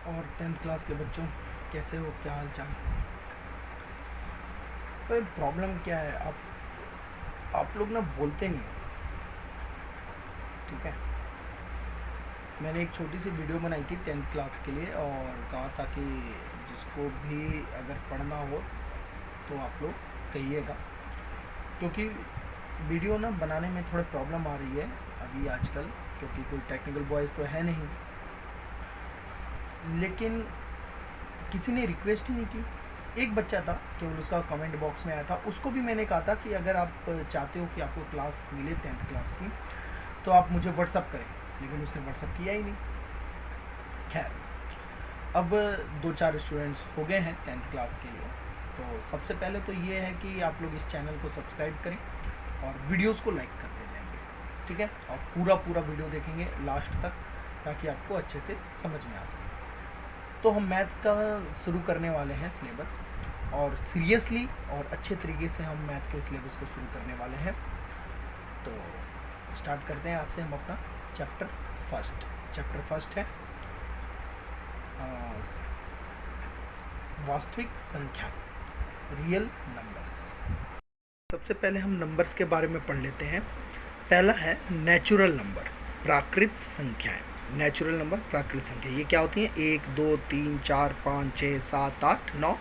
और 10th class के बच्चों, कैसे हो, क्या हाल चाल। भाई प्रॉब्लम क्या है, आप लोग ना बोलते नहीं हो। ठीक है, मैंने एक छोटी सी वीडियो बनाई थी 10th क्लास के लिए और कहा था कि जिसको भी अगर पढ़ना हो तो आप लोग कहिएगा, क्योंकि वीडियो ना बनाने में थोड़ा प्रॉब्लम आ रही है अभी आजकल, क्योंकि कोई टेक्निकल बॉयज़ तो है नहीं। लेकिन किसी ने रिक्वेस्ट ही नहीं की। एक बच्चा था केवल, उसका कमेंट बॉक्स में आया था, उसको भी मैंने कहा था कि अगर आप चाहते हो कि आपको क्लास मिले 10th क्लास की तो आप मुझे व्हाट्सअप करें, लेकिन उसने व्हाट्सअप किया ही नहीं। खैर, अब दो चार स्टूडेंट्स हो गए हैं 10th क्लास के लिए, तो सबसे पहले तो ये है कि आप लोग इस चैनल को सब्सक्राइब करें और वीडियोस को लाइक करते जाएंगे। ठीक है, और पूरा वीडियो देखेंगे लास्ट तक ताकि आपको अच्छे से समझ में आ सके। तो हम मैथ का शुरू करने वाले हैं सिलेबस, और सीरियसली और अच्छे तरीके से हम मैथ के सिलेबस को शुरू करने वाले हैं। तो स्टार्ट करते हैं आज से हम अपना चैप्टर फर्स्ट है वास्तविक संख्या, रियल नंबर्स। सबसे पहले हम नंबर्स के बारे में पढ़ लेते हैं। पहला है नेचुरल नंबर, प्राकृत संख्याएं। नेचुरल नंबर, प्राकृत संख्या, ये क्या होती हैं? 1 2 3 4 5 6 7 8 9,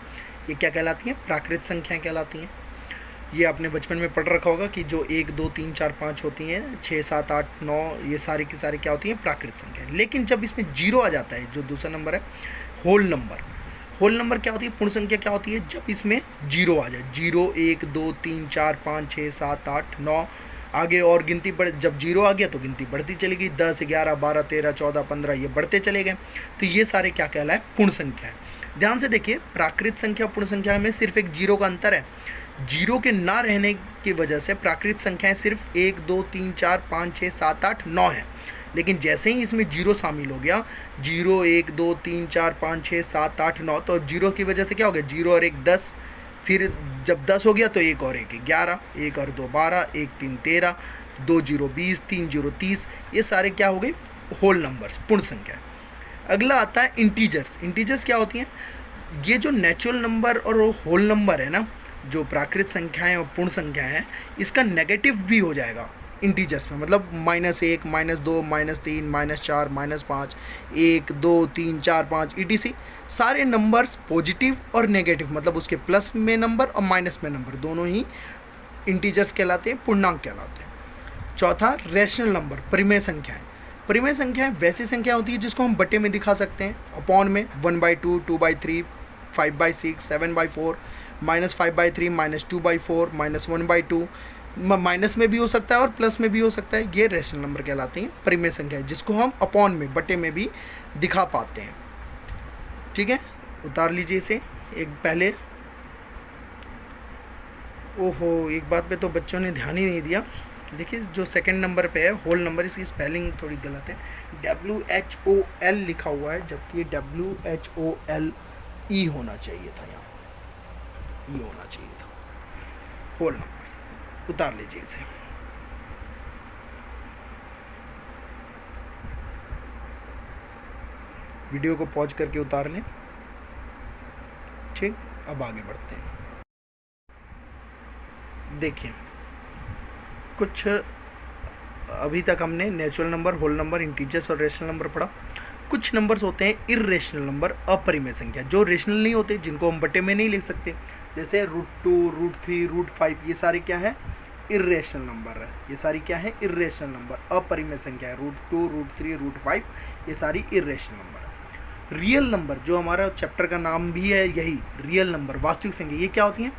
ये क्या कहलाती हैं? प्राकृत संख्याएं कहलाती हैं। ये आपने बचपन में पढ़ रखा होगा कि जो 1 2 3 4 5 होती हैं, 6 7 8 9, ये सारी की सारी क्या होती हैं? प्राकृत संख्या। लेकिन जब इसमें जीरो आ जाता है, जो दूसरा नंबर है होल नंबर क्या होती है? पूर्ण संख्या क्या होती है? जब इसमें जीरो आ जाए, 0 1 2 3 4 5 6 7 8 9, आगे और गिनती बढ़, जब जीरो आ गया तो गिनती बढ़ती चली गई, 10 11 12 13 14 15, ये बढ़ते चले गए। तो ये सारे क्या कहलाए? पूर्ण संख्या है। ध्यान से देखिए, प्राकृत संख्या पूर्ण संख्या में सिर्फ एक जीरो का अंतर है। जीरो के ना रहने की वजह से प्राकृत संख्याएं सिर्फ 1 2 3 4 5 6 7 8 9 है। लेकिन जैसे ही इसमें जीरो शामिल हो गया, 0 1 2 3 4 5 6 7 8 9, तो जीरो की वजह से क्या हो गया? 0 और 1 10, फिर जब 10 हो गया तो 1 और 1 11, 1 और 2 12, 1 3 13, 2 0 20, 3 0 30, ये सारे क्या हो गए? होल नंबर्स, पूर्ण संख्या। अगला आता है इंटीजर्स। इंटीजर्स क्या होती हैं? ये जो नेचुरल नंबर और होल नंबर है ना, जो प्राकृत संख्याएं और पूर्ण संख्याएं हैं, इसका नेगेटिव भी हो जाएगा इंटीजर्स में। मतलब -1 -2 -3 -4 -5, 1 2 3 4 5 ETC, सारे नंबर्स पॉजिटिव और नेगेटिव, मतलब उसके प्लस में नंबर और माइनस में नंबर, दोनों ही इंटीजर्स कहलाते हैं, पूर्णांक कहलाते हैं। चौथा, रेशनल नंबर, परिमेय संख्याएं। परिमेय संख्याएं वैसी संख्या होती है जिसको हम बटे में दिखा सकते हैं, अपॉन में, 1/2 2/3 5/6 7/4, -5/3 -2/4 -1/2, माइनस में भी हो सकता है और प्लस में भी हो सकता है। ये रेशनल नंबर कहलाते हैं, परिमेय संख्या, जिसको हम अपॉन में, बटे में भी दिखा पाते हैं। ठीक है, उतार लीजिए इसे एक पहले। ओहो, एक बात पे तो बच्चों ने ध्यान ही नहीं दिया। देखिए, जो सेकंड नंबर पे है होल नंबर, इसकी स्पेलिंग थोड़ी गलत है, WHOL लिखा हुआ है, जबकि WHOLE होना चाहिए था, यहाँ ई होना चाहिए था। होल नंबर्स, उतार लीजिए इसे। वीडियो को पॉज करके उतार लें। ठीक, अब आगे बढ़ते हैं। देखिए, कुछ अभी तक हमने natural number, whole number, integers और रेशनल नंबर पढ़ा। कुछ नंबर्स होते हैं इर्रेशनल नंबर, अपरिमेय संख्या, जो रेशनल नहीं होते, जिनको हम बटे में नहीं लिख सकते, जैसे √2 √3 √5, ये सारे क्या है? इर्रेशनल नंबर है। ये सारी क्या है? इर्रेशनल नंबर, अपरिमेय संख्या है। √2 √3 √5, ये सारी इर्रेशनल नंबर है। रियल नंबर, जो हमारा चैप्टर का नाम भी है यही, रियल नंबर, वास्तविक संख्या, ये क्या होती हैं?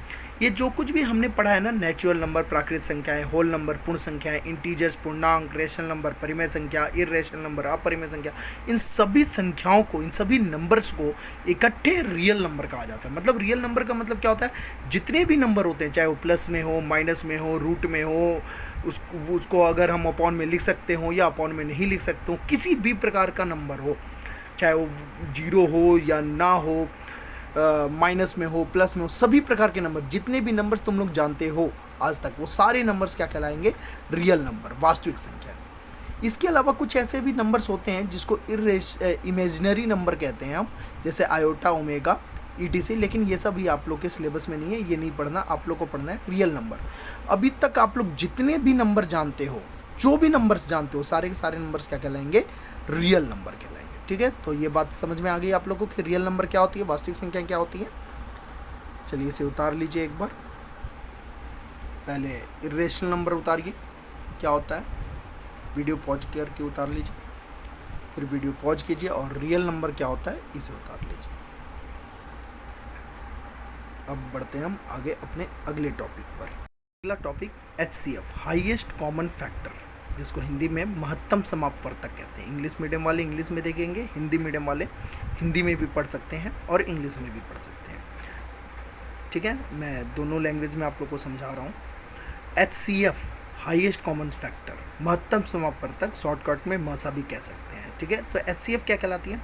ये जो कुछ भी हमने पढ़ा है ना, नेचुरल नंबर, प्राकृत संख्याएं, होल नंबर, पूर्ण संख्याएं, इंटीजर्स पूर्णांक, रेशनल नंबर, परिमेय संख्या, इर्रेशनल नंबर, अपरिमेय संख्या, इन सभी संख्याओं को, इन सभी नंबर्स को इकट्ठे रियल नंबर कहा जाता है। मतलब रियल नंबर का मतलब क्या होता है? जितने भी नंबर होते हैं, चाहे वो प्लस में हो, माइनस में हो, रूट में हो, उसको अगर हम अपॉन में लिख सकते हो या अपॉन में नहीं लिख सकते हो, किसी भी प्रकार का नंबर हो, चाहे वो 0 हो या ना हो, माइनस में हो, प्लस में हो, सभी प्रकार के नंबर, जितने भी नंबर्स तुम लोग जानते हो आज तक, वो सारे नंबर्स क्या कहलाएंगे? रियल नंबर, वास्तविक संख्या। इसके अलावा कुछ ऐसे भी नंबर्स होते हैं जिसको इमेजिनरी नंबर कहते हैं हम, जैसे आयोटा, ओमेगा, ETC, लेकिन ये सब ही आप लोग के सिलेबस में नहीं है, ये नहीं पढ़ना, आप लोग को पढ़ना है रियल नंबर। अभी तक आप लोग जितने भी नंबर जानते हो, जो भी नंबर्स जानते हो, सारे के सारे नंबर्स क्या कहलाएंगे? रियल नंबर कहलाएंगे। ठीक है, तो ये बात समझ में आ गई आप लोगों को कि रियल नंबर क्या होती है, वास्तविक संख्या क्या होती है। चलिए इसे उतार लीजिए एक बार। पहले इरेशनल नंबर उतारिए, क्या होता है, वीडियो पॉज करके उतार लीजिए, फिर वीडियो पॉज कीजिए और रियल नंबर क्या होता है इसे उतार लीजिए। अब बढ़ते हैं हम आगे अपने अगले टॉपिक पर। अगला topic HCF, highest common factor, जिसको हिंदी में महत्तम समापवर्तक कहते हैं। इंग्लिश मीडियम वाले इंग्लिश में देखेंगे, हिंदी मीडियम वाले हिंदी में भी पढ़ सकते हैं और इंग्लिश में भी पढ़ सकते हैं। ठीक है, मैं दोनों लैंग्वेज में आप लोग को समझा रहा हूँ। HCF, हाईएस्ट कॉमन फैक्टर, महत्तम समापवर्तक, शॉर्टकट में मसा भी कह सकते हैं। ठीक है, तो HCF क्या कहलाती है?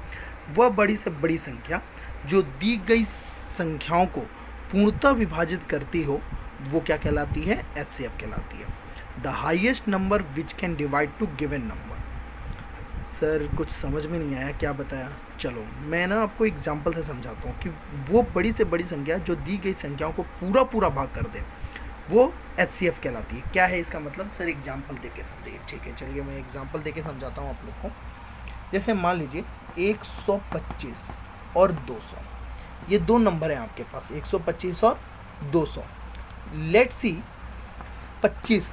वह बड़ी से बड़ी संख्या जो दी गई संख्याओं को पूर्णतः विभाजित करती हो, वो क्या कहलाती है? HCF कहलाती है। The highest number which can divide two given number. Sir कुछ समझ में नहीं आया, क्या बताया? चलो मैं ना आपको एग्जाम्पल से समझाता हूँ कि वो बड़ी से बड़ी संख्या जो दी गई संख्याओं को पूरा पूरा भाग कर दे, वो HCF कहलाती है। क्या है इसका मतलब? सर एग्जाम्पल देके समझिए। ठीक है, चलिए मैं एग्जाम्पल देके समझाता हूँ आप लोग को। जैसे मान लीजिए 125 और 200, ये दो नंबर हैं आपके पास, 125 और 200। लेट्स सी 25,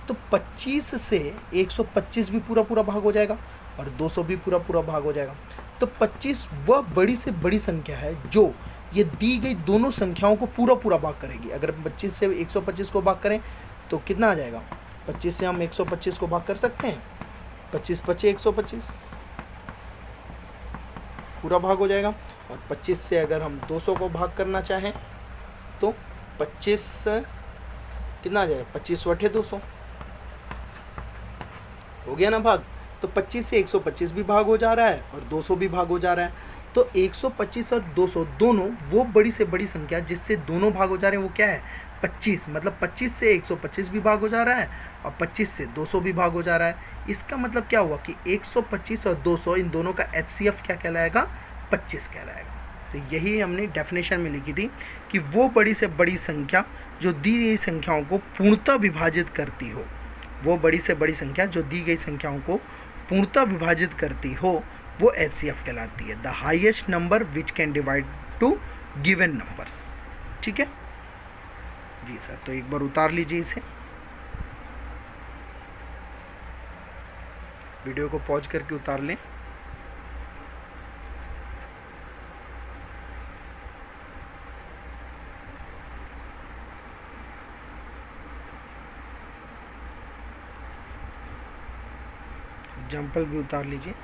तो 25 से 125 भी पूरा पूरा भाग हो जाएगा और 200 भी पूरा पूरा भाग हो जाएगा। तो 25 वह बड़ी से बड़ी संख्या है जो ये दी गई दोनों संख्याओं को पूरा पूरा भाग करेगी। अगर 25 से 125 को भाग करें तो कितना आ जाएगा? 25 से हम 125 को भाग कर सकते हैं, 25 25 125 पूरा भाग हो जाएगा। और 25 से अगर हम 200 को भाग करना चाहें तो 25 कितना आ जाएगा? 25 बटे 200 हो गया ना भाग। तो 25 से 125 भी भाग हो जा रहा है और 200 भी भाग हो जा रहा है। तो 125 और 200 दोनों वो बड़ी से बड़ी संख्या जिससे दोनों भाग हो जा रहे हैं, वो क्या है? 25। मतलब 25 से 125 भी भाग हो जा रहा है और 25 से 200 भी भाग हो जा रहा है। इसका मतलब क्या हुआ कि 125 और 200 इन दोनों का HCF क्या कहलाएगा? 25 कहलाएगा। तो यही हमने डेफिनेशन में लिखी थी कि वो बड़ी से बड़ी संख्या जो दी गई संख्याओं को पूर्णतः विभाजित करती हो, वो बड़ी से बड़ी संख्या जो दी गई संख्याओं को पूर्णतः विभाजित करती हो, वो HCF कहलाती है। The highest number which can divide two given numbers. ठीक है जी सर, तो एक बार उतार लीजिए इसे, वीडियो को पॉज करके उतार लें। एग्जाम्पल भी उतार लीजिए।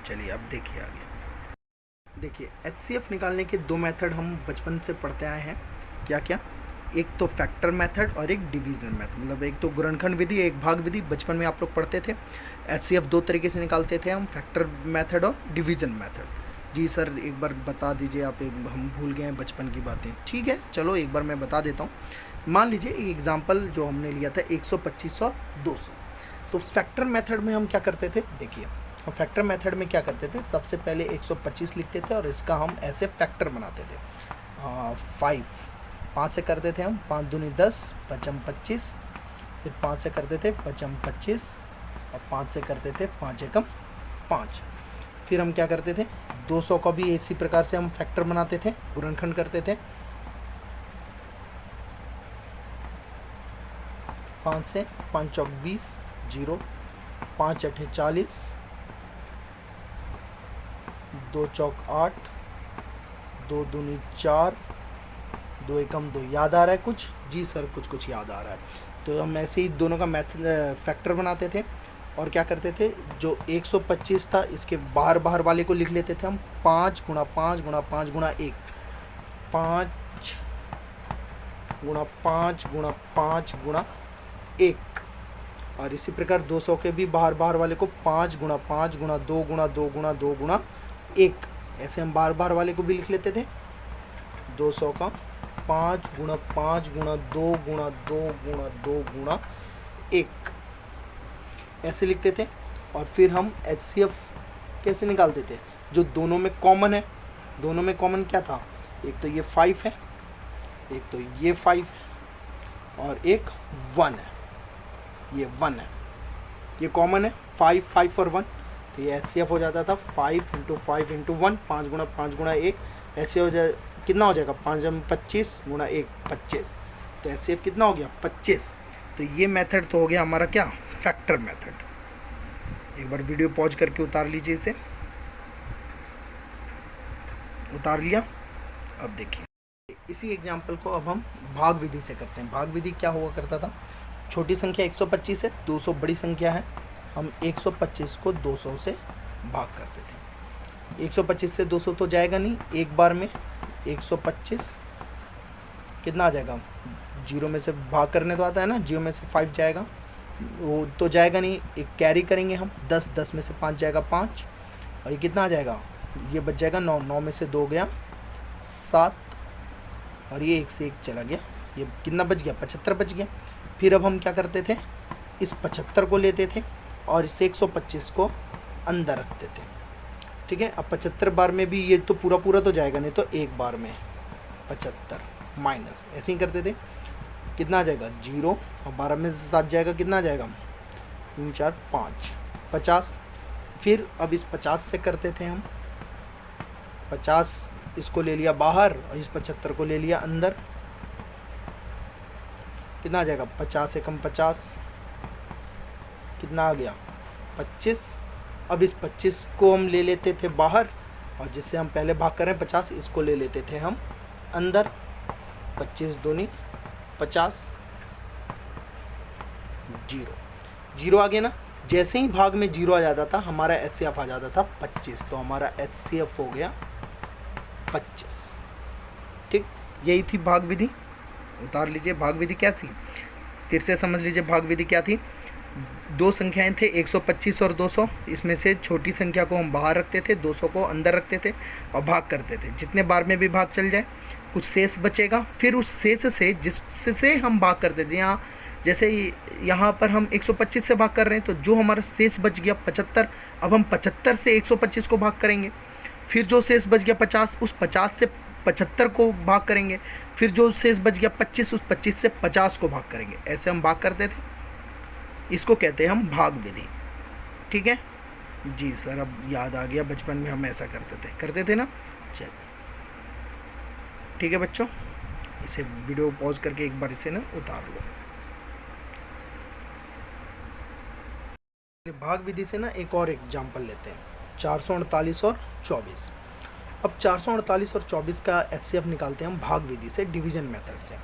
चलिए अब देखिए आगे। देखिए HCF निकालने के दो मेथड हम बचपन से पढ़ते आए हैं। क्या क्या? एक तो फैक्टर मेथड और एक डिवीजन मेथड, मतलब एक तो गुणनखंड विधि, एक भाग विधि, बचपन में आप लोग पढ़ते थे। HCF दो तरीके से निकालते थे हम, फैक्टर मेथड और डिवीजन मेथड। जी सर एक बार बता दीजिए आप, हम भूल गए हैं बचपन की बातें। ठीक है चलो एक बार मैं बता देता हूँ। मान लीजिए एक एग्जाम्पल जो हमने लिया था 125 और 200। तो फैक्टर मेथड में हम क्या करते थे? देखिए हम फैक्टर मेथड में क्या करते थे, सबसे पहले 125 लिखते थे और इसका हम ऐसे फैक्टर बनाते थे। 5 से करते थे हम, 5 दूनी 10, 5 25, फिर 5 से करते थे 5 25 और 5 से करते थे 5 एकम 5। फिर हम क्या करते थे? 200 का भी इसी प्रकार से हम फैक्टर बनाते थे, गुणनखंड करते थे। 5 से 5 चौक 20, 0, 5 अठे 40, 2 चौक 8, 2 दूनी 4, 2 एकम 2। याद आ रहा है कुछ? जी सर कुछ याद आ रहा है। तो हम ऐसे ही दोनों का फैक्टर बनाते थे और क्या करते थे, जो 125 था इसके बाहर बाहर वाले को लिख लेते थे हम 5 गुणा 5 गुणा 5 गुणा 1, 5 गुणा 5 गुणा 5 गुणा 1। और इसी प्रकार 200 के भी बाहर बाहर वाले को 5 गुणा 5 गुणा 2 गुणा 2 गुणा 2 गुणा 1, ऐसे हम बाहर बाहर वाले को भी लिख लेते थे। 200 का 5 गुणा 5 गुणा 2 गुणा 2 गुणा 2 गुणा 1 ऐसे लिखते थे। और फिर हम HCF कैसे निकालते थे, जो दोनों में कॉमन है। दोनों में कॉमन क्या था, एक तो ये 5 है, एक तो ये 5 है और एक 1 है, ये 1 है, ये कॉमन है 5 5 और 1। तो ये HCF हो जाता था 5 × 5 × 1, 5 × 5 × 1 ऐसे हो जाए, कितना हो जाएगा 5 × 25 × 1 25। तो HCF कितना हो गया 25। तो ये मेथड तो हो गया हमारा क्या, फैक्टर मेथड। एक बार वीडियो पॉज करके उतार लीजिए, इसे उतार लिया। अब देखिए इसी एग्जाम्पल को अब हम भाग विधि से करते हैं। भाग विधि क्या हुआ करता था, छोटी संख्या 125 है, 200 बड़ी संख्या है, हम 125 को 200 से भाग करते थे। 125 से 200 तो जाएगा नहीं एक बार में, 125 कितना आ जाएगा, जीरो में से भाग करने तो आता है ना, जीरो में से 5 जाएगा, वो तो जाएगा नहीं, एक कैरी करेंगे हम 10, 10 में से 5 जाएगा 5, और ये कितना आ जाएगा, ये बच जाएगा 9, 9 में से 2 गया 7, और ये 1 से 1 चला गया, ये कितना बच गया 75 बच गया। फिर अब हम क्या करते थे, इस 75 को लेते थे और इस 125 को अंदर रखते थे। ठीक है, अब 75 बार में भी ये तो पूरा पूरा तो जाएगा नहीं, तो एक बार में 75 माइनस ऐसे ही करते थे, कितना आ जाएगा 0, और 12 में से 7 जाएगा, कितना आ जाएगा 3 4 5 50। फिर अब इस 50 से करते थे हम, 50 इसको ले लिया बाहर और इस 75 को ले लिया अंदर, कितना आ जाएगा 50 से कम 50, कितना आ गया 25। अब इस 25 को हम ले लेते थे बाहर, और जिससे हम पहले भाग कर रहे हैं 50, इसको ले लेते थे हम अंदर, 25 दूनी 50, 0 0 आ गया ना। जैसे ही भाग में 0 आ जाता था हमारा HCF आ जाता था 25, तो हमारा HCF हो गया 25। ठीक, यही थी भाग विधि। उतार लीजिए भाग विधि क्या थी, फिर से समझ लीजिए भाग विधि क्या थी। दो संख्याएं थे 125 और 200, इसमें से छोटी संख्या को हम बाहर रखते थे, 200 को अंदर रखते थे और भाग करते थे। जितने बार में भी भाग चल जाए कुछ शेष बचेगा, फिर उस शेष से जिससे हम भाग करते थे, यहाँ जैसे यहाँ पर हम 125 से भाग कर रहे हैं, तो जो हमारा शेष बच गया 75, अब हम 75 से 125 को भाग करेंगे, फिर जो शेष बच गया 50, उस 50 से 75 को भाग करेंगे, फिर जो शेष बच गया 25, उस 25 से 50 को भाग करेंगे। ऐसे हम भाग करते थे, इसको कहते हैं हम भाग विधि। ठीक है जी सर, अब याद आ गया, बचपन में हम ऐसा करते थे ना। चलिए ठीक है बच्चों, इसे वीडियो पॉज करके एक बार इसे ना उतार लो। भाग विधि से ना एक और एग्जाम्पल लेते हैं, 448 और 24। अब 448 और 24 का HCF निकालते हैं हम भाग विधि से, डिवीज़न मेथड से।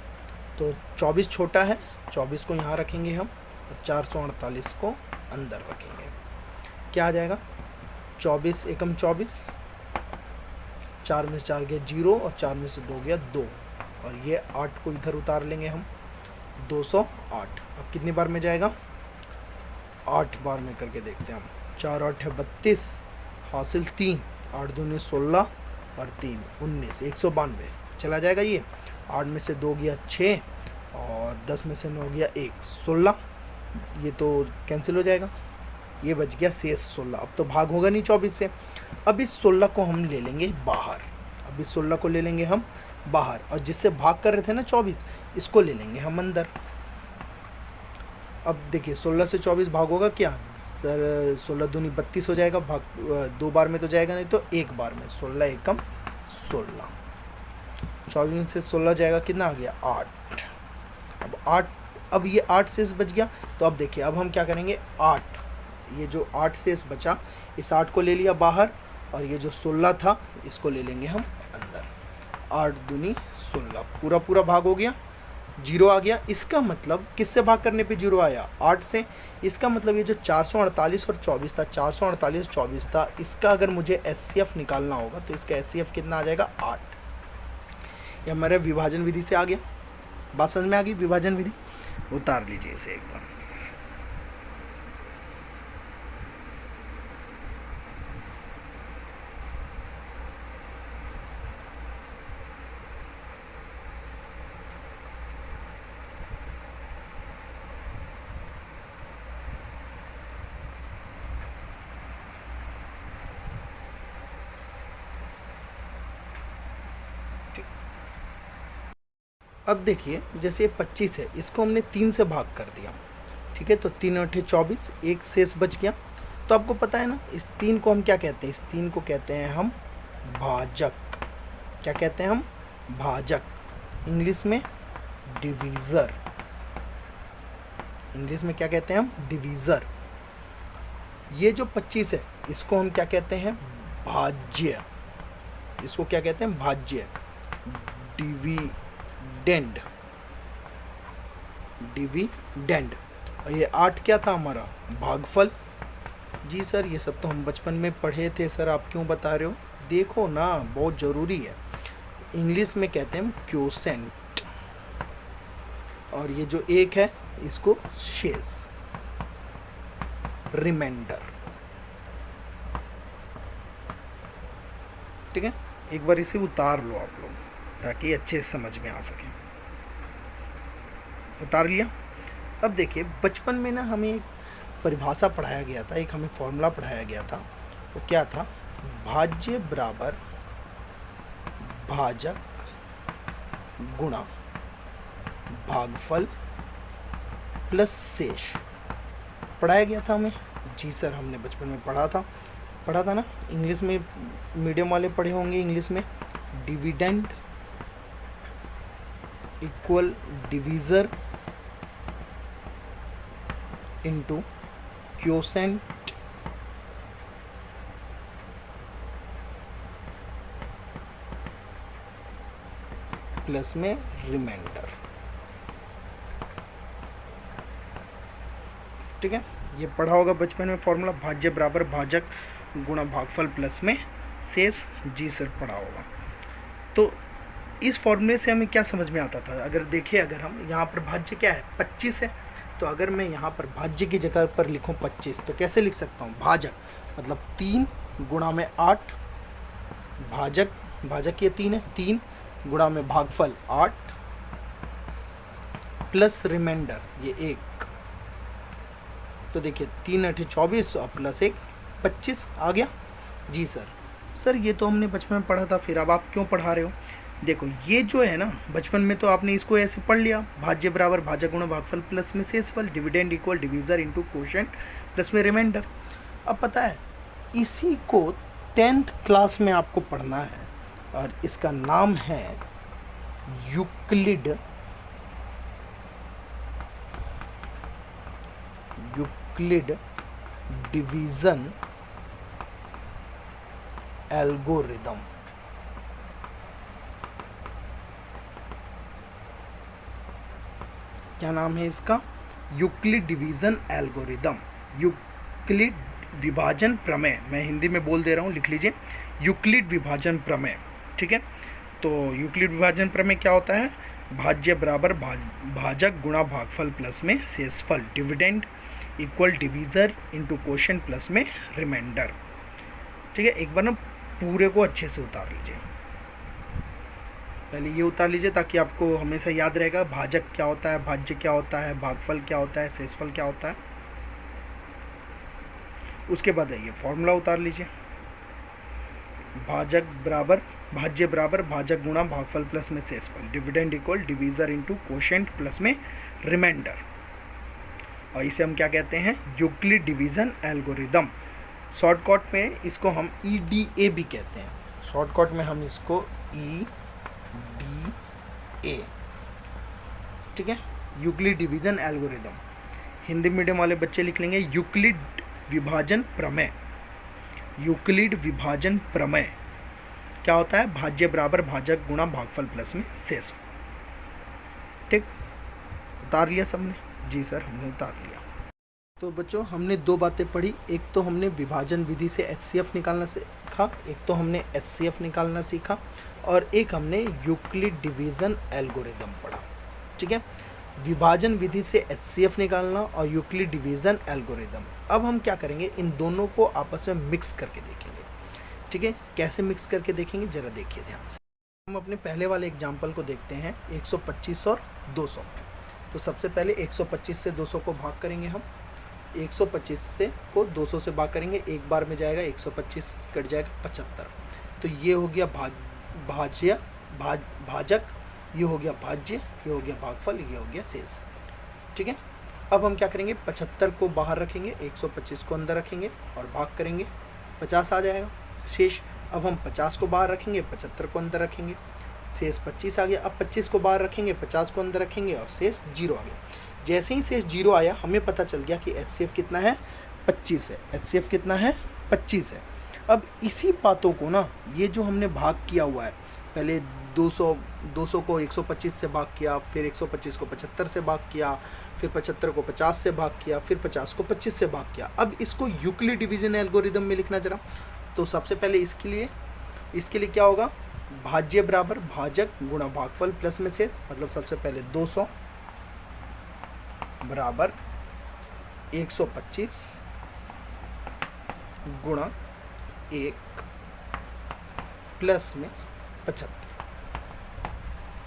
तो 24 छोटा है, 24 को यहाँ रखेंगे हम, और 448 को अंदर रखेंगे। क्या आ जाएगा 24 एकम 24, 4 में से 4 गया 0 और 4 में से 2 गया 2, और ये 8 को इधर उतार लेंगे हम, 208। अब कितनी बार में जाएगा 8 बार में करके देखते हैं हम। 4 8 है 32, हासिल 3, 8 दूनी 16 और 3 19, 192 चला जाएगा ये। 8 में से 2 गया 6 और 10 में से 9 गया 1, 16, ये तो कैंसिल हो जाएगा, ये बच गया शेष 16। अब तो भाग होगा नहीं 24 से। अब इस 16 को हम ले लेंगे बाहर, अब इस 16 को ले लेंगे हम बाहर, और जिससे भाग कर रहे थे ना 24, इसको ले लेंगे हम अंदर। अब देखिए 16 से 24 भाग होगा क्या सर, 16 दूनी 32 हो जाएगा, भाग 2 बार में तो जाएगा नहीं, तो एक बार में 16 एकम 16, 24 में से 16 जाएगा, कितना आ गया 8। अब 8, अब ये 8 शेष बच गया, तो अब देखिए अब हम क्या करेंगे 8, ये जो 8 शेष बचा, इस 8 को ले लिया बाहर, और ये जो 16 था इसको ले लेंगे हम अंदर। 8 दूनी 16, पूरा पूरा भाग हो गया, 0 आ गया। इसका मतलब किससे भाग करने पे 0 आया 8 से, इसका मतलब ये जो 448 और 24 था, 448 24 था, इसका अगर मुझे HCF निकालना होगा तो इसका HCF कितना आ जाएगा 8। ये हमारे विभाजन विधि से आ गया, बात समझ में आ गई विभाजन विधि। उतार लीजिए इसे एक बार। अब देखिए जैसे 25 है, इसको हमने 3 से भाग कर दिया, ठीक है, तो 3 अठे 24, एक शेष बच गया। तो आपको पता है ना, इस 3 को हम क्या कहते हैं, इस 3 को कहते हैं हम भाजक। क्या कहते हैं हम? भाजक। इंग्लिश में डिवीज़र। इंग्लिश में क्या कहते हैं हम? डिवीज़र। ये जो 25 है इसको हम क्या कहते हैं? भाज्य। इसको क्या कहते हैं? भाज्य। डिविडेंड। डिविडेंड। और ये 8 क्या था हमारा? भागफल। जी सर, ये सब तो हम बचपन में पढ़े थे सर, आप क्यों बता रहे हो? देखो ना, बहुत ज़रूरी है। इंग्लिश में कहते हैं हम क्वोशेंट। और ये जो 1 है इसको शेष, रिमाइंडर। ठीक है, एक बार इसे उतार लो आप लोग ताकि अच्छे से समझ में आ सके। उतार लिया। अब देखिए बचपन में ना हमें एक परिभाषा पढ़ाया गया था, एक हमें फॉर्मूला पढ़ाया गया था। वो क्या था? भाज्य बराबर भाजक गुणा भागफल प्लस शेष। पढ़ाया गया था हमें। जी सर, हमने बचपन में पढ़ा था ना। इंग्लिश में मीडियम वाले पढ़े होंगे। इंग्लिश में dividend equal divisor into quotient plus में रिमाइंडर। ठीक है, ये पढ़ा होगा बचपन में फॉर्मूला, भाज्य बराबर भाजक गुणा भागफल प्लस में शेष। जी सर, पढ़ा होगा। तो इस फॉर्मूले से हमें क्या समझ में आता था? अगर देखिए, अगर हम यहाँ पर भाज्य क्या है? 25 है। तो अगर मैं यहाँ पर भाज्य की जगह पर लिखूँ 25, तो कैसे लिख सकता हूँ? भाजक मतलब 3 गुणा में 8, भाजक ये 3 है, 3 गुणा में भागफल 8 प्लस रिमाइंडर ये 1। तो देखिए 3 अठे 24 और प्लस 1 25 आ गया। जी सर, ये तो हमने बचपन में पढ़ा था, फिर अब आप क्यों पढ़ा रहे हो? देखो ये जो है ना, बचपन में तो आपने इसको ऐसे पढ़ लिया, भाज्य बराबर भाजक गुणा भागफल प्लस में शेषफल, dividend equal divisor into quotient plus में रिमाइंडर। अब पता है इसी को 10th क्लास में आपको पढ़ना है और इसका नाम है यूक्लिड डिवीज़न एल्गोरिदम। क्या नाम है इसका? Euclid division algorithm. यूक्लिड विभाजन प्रमेय, मैं हिंदी में बोल दे रहा हूँ, लिख लीजिए, यूक्लिड विभाजन प्रमेय। ठीक है, तो यूक्लिड विभाजन प्रमेय क्या होता है? भाज्य बराबर भाजक गुणा भागफल प्लस में शेषफल, dividend equal divisor into quotient plus में रिमाइंडर। ठीक है, एक बार ना पूरे को अच्छे से उतार लीजिए। पहले ये उतार लीजिए ताकि आपको हमेशा याद रहेगा भाजक क्या होता है, भाज्य क्या होता है, भागफल क्या होता है, शेषफल क्या होता है। उसके बाद ये फॉर्मूला उतार लीजिए, भाज्य बराबर भाजक गुणा भागफल प्लस में शेषफल, dividend equal divisor into quotient plus में रिमाइंडर। और इसे हम क्या कहते हैं? Euclid division algorithm. शॉर्टकट में इसको हम EDA भी कहते हैं। शॉर्टकट में हम इसको EDA, ठीक है, Euclid division algorithm. Hindi medium वाले बच्चे लिख लेंगे यूक्लिड विभाजन प्रमेय। यूक्लिड विभाजन प्रमेय क्या होता है? भाज्य बराबर भाजक गुणा भागफल प्लस में शेषफल। ठीक, उतार लिया सबने? जी सर, हमने उतार लिया। तो बच्चों हमने 2 बातें पढ़ी। एक तो हमने विभाजन विधि से HCF निकालना सीखा, एक तो हमने HCF निकालना सीखा, और एक हमने यूक्लिड डिवीज़न एल्गोरिदम पढ़ा। ठीक है, विभाजन विधि से HCF निकालना और यूक्लिड डिवीज़न एल्गोरिदम। अब हम क्या करेंगे, इन दोनों को आपस में मिक्स करके देखेंगे। ठीक है, कैसे मिक्स करके देखेंगे ज़रा देखिए ध्यान से। हम अपने पहले वाले एग्जाम्पल को देखते हैं, 125 और 200। तो सबसे पहले 125 से 200 को भाग करेंगे हम। 125 से को 200 से भाग करेंगे, एक बार में जाएगा 125 कट जाएगा 75। तो ये हो गया भाजक ये हो गया भाज्य, ये हो गया भागफल, ये हो गया शेष। ठीक है, अब हम क्या करेंगे, 75 को बाहर रखेंगे, 125 को अंदर रखेंगे और भाग करेंगे, 50 आ जाएगा शेष। अब हम 50 को बाहर रखेंगे, 75 को अंदर रखेंगे, शेष 25 आ गया। अब 25 को बाहर रखेंगे, 50 को अंदर रखेंगे और शेष 0 आ गया। जैसे ही शेष 0 आया, हमें पता चल गया कि HCF कितना है, 25 है। HCF कितना है, 25 है। अब इसी बातों को ना, ये जो हमने भाग किया हुआ है, पहले 200 को 125 से भाग किया, फिर 125 को 75 से भाग किया, फिर 75 को 50 से भाग किया, फिर 50 को 25 से भाग किया। अब इसको यूक्लिड डिवीजन एल्गोरिदम में लिखना जरा। तो सबसे पहले इसके लिए क्या होगा, भाज्य बराबर भाजक गुणा भागफल प्लस में शेष। मतलब सबसे पहले 200 बराबर 125 गुणा 1 प्लस में 75।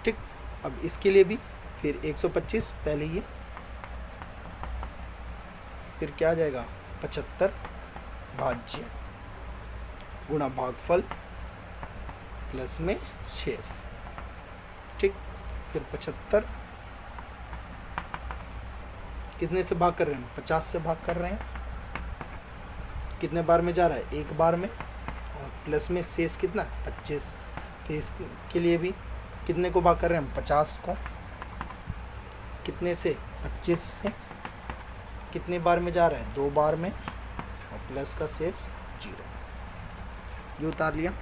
ठीक, अब इसके लिए भी फिर 125 पहले ये, फिर क्या आ जाएगा 75 भाज्य गुणा भागफल प्लस में शेष। ठीक, फिर 75 कितने से भाग कर रहे हैं, 50 से भाग कर रहे हैं। कितने बार में जा रहा है, एक बार में, और प्लस में शेष कितना, 25। फिर इसके लिए भी कितने को भाग कर रहे हैं, 50 को, कितने से, 25 से। कितने बार में जा रहा है, 2 बार में, और प्लस का शेष 0। ये उतार लिया।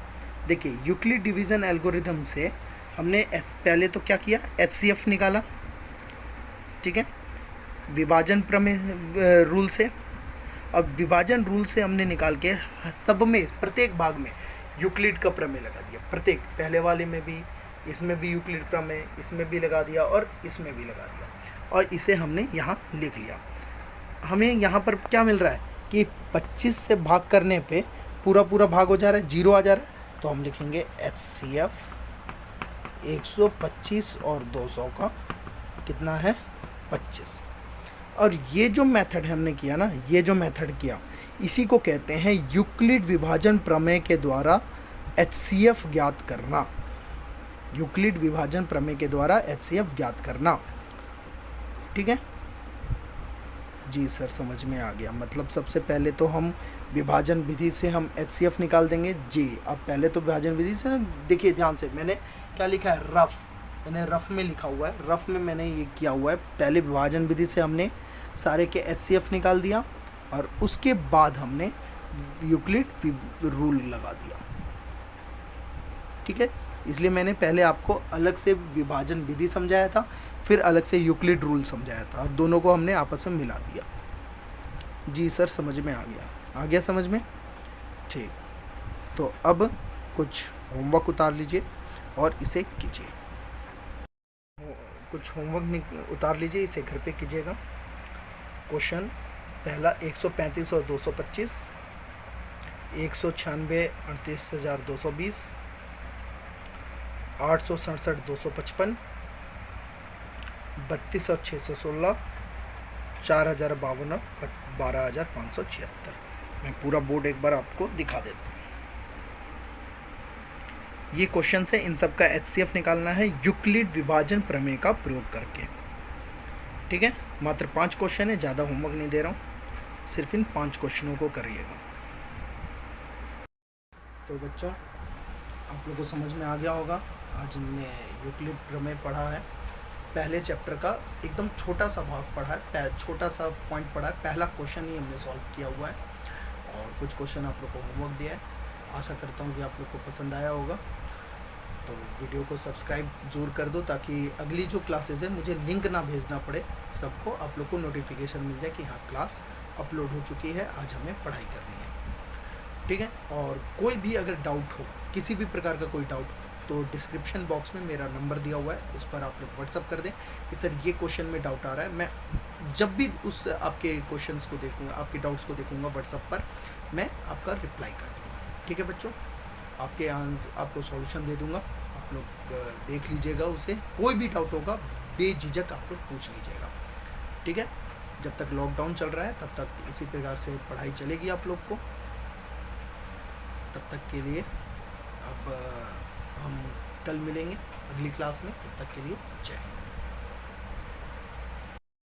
देखिए, यूक्लिड डिवीज़न एल्गोरिथम से हमने पहले तो क्या किया, HCF निकाला। ठीक है, विभाजन प्रमेय रूल से। अब विभाजन रूल से हमने निकाल के सब में, प्रत्येक भाग में यूक्लिड का प्रमेय लगा दिया। प्रत्येक, पहले वाले में भी, इसमें भी यूक्लिड प्रमेय, इसमें भी लगा दिया और इसमें भी लगा दिया, और इसे हमने यहाँ लिख लिया। हमें यहाँ पर क्या मिल रहा है कि 25 से भाग करने पे पूरा भाग हो जा रहा है, 0 आ जा रहा है। तो हम लिखेंगे HCF 125 और 200 का कितना है, 25। और ये जो मेथड हमने किया ना, ये जो मेथड किया, इसी को कहते हैं यूक्लिड विभाजन प्रमेय के द्वारा HCF ज्ञात करना। यूक्लिड विभाजन प्रमेय के द्वारा HCF ज्ञात करना। ठीक है जी सर, समझ में आ गया। मतलब सबसे पहले तो हम विभाजन विधि से हम HCF निकाल देंगे जी। अब पहले तो विभाजन विधि से, देखिए ध्यान से, मैंने क्या लिखा है, रफ, मैंने रफ में लिखा हुआ है, रफ में मैंने ये किया हुआ है। पहले विभाजन विधि से हमने सारे के HCF निकाल दिया, और उसके बाद हमने यूक्लिड रूल लगा दिया। ठीक है, इसलिए मैंने पहले आपको अलग से विभाजन विधि समझाया था, फिर अलग से यूक्लिड रूल समझाया था, और दोनों को हमने आपस में मिला दिया। जी सर, समझ में आ गया समझ में। ठीक, तो अब कुछ होमवर्क उतार लीजिए और इसे कीजिए। कुछ होमवर्क उतार लीजिए, इसे घर पे कीजिएगा। क्वेश्चन पहला, 135 और 225, 196 38,220, 867 255, 32 और 616, 4052 और 12,576। मैं पूरा बोर्ड एक बार आपको दिखा देता हूँ। ये क्वेश्चन है, इन सब का HCF निकालना है यूक्लिड विभाजन प्रमेय का प्रयोग करके। ठीक है, मात्र 5 क्वेश्चन है, ज़्यादा होमवर्क नहीं दे रहा हूँ, सिर्फ इन 5 क्वेश्चनों को करिएगा। तो बच्चों, आप लोगों को समझ में आ गया होगा। आज हमने यूक्लिड प्रमेय पढ़ा है। पहले चैप्टर का एकदम छोटा सा भाग पढ़ा है, छोटा सा पॉइंट पढ़ा है। पहला क्वेश्चन ही हमने सॉल्व किया हुआ है, और कुछ क्वेश्चन आप लोग को होमवर्क दिया है। आशा करता हूँ कि आप लोग को पसंद आया होगा। तो वीडियो को सब्सक्राइब जरूर कर दो, ताकि अगली जो क्लासेस है मुझे लिंक ना भेजना पड़े, सबको आप लोग को नोटिफिकेशन मिल जाए कि हाँ क्लास अपलोड हो चुकी है, आज हमें पढ़ाई करनी है। ठीक है, और कोई भी अगर डाउट हो, किसी भी प्रकार का कोई डाउट हो, तो डिस्क्रिप्शन बॉक्स में मेरा नंबर दिया हुआ है, उस पर आप लोग व्हाट्सअप कर दें कि सर ये क्वेश्चन में डाउट आ रहा है। मैं जब भी उस आपके क्वेश्चंस को देखूँगा, आपके डाउट्स को देखूँगा व्हाट्सअप पर, मैं आपका रिप्लाई कर दूँगा। ठीक है बच्चों, आपको सॉल्यूशन दे दूँगा, आप लोग देख लीजिएगा उसे। कोई भी डाउट होगा बेझिझक आप लोग पूछ लीजिएगा। ठीक है, जब तक लॉकडाउन चल रहा है तब तक इसी प्रकार से पढ़ाई चलेगी आप लोग को। तब तक के लिए अब हम कल मिलेंगे। अगली क्लास में। तब तक के लिए जय हिंद।